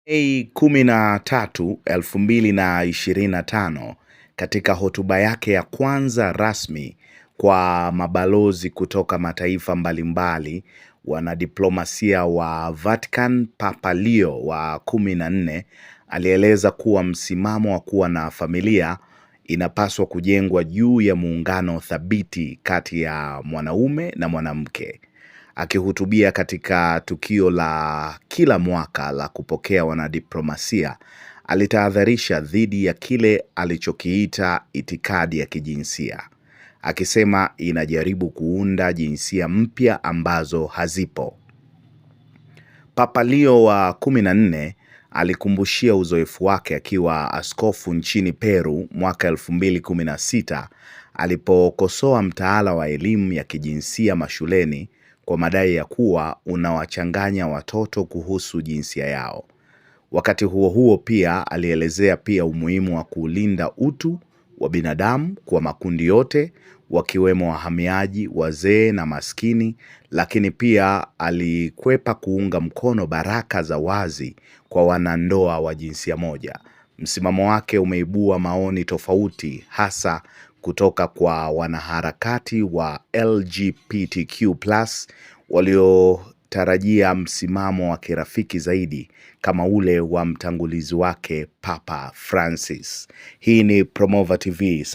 Mei 13, 2025 katika hotuba yake ya kwanza rasmi kwa mabalozi kutoka mataifa mbalimbali, wanadiplomasia wa Vatican, Papa Leo wa 14 alieleza kuwa msimamo wa kuwa na familia inapaswa kujengwa juu ya muungano thabiti kati ya mwanaume na mwanamke. Akihutubia katika tukio la kila mwaka la kupokea wanadiplomasia, alitahadharisha dhidi ya kile alichokiita itikadi ya kijinsia, akisema inajaribu kuunda jinsia mpya ambazo hazipo. Papa Leo wa 14 alikumbushia uzoefu wake akiwa askofu nchini Peru mwaka 2016 alipokosoa mtaala wa elimu ya kijinsia mashuleni kwa madai ya kuwa unawachanganya watoto kuhusu jinsia yao. Wakati huo huo pia alielezea pia umuhimu wa kulinda utu wa binadamu kwa makundi yote, wakiwemo wahamiaji, wazee na maskini, lakini pia alikwepa kuunga mkono baraka za wazi kwa wanandoa wa jinsia moja. Msimamo wake umeibua maoni tofauti, hasa kutoka kwa wanaharakati wa LGBTQ+ waliotarajia msimamo wa kirafiki zaidi kama ule wa mtangulizi wake Papa Francis. Hii ni Promova TV.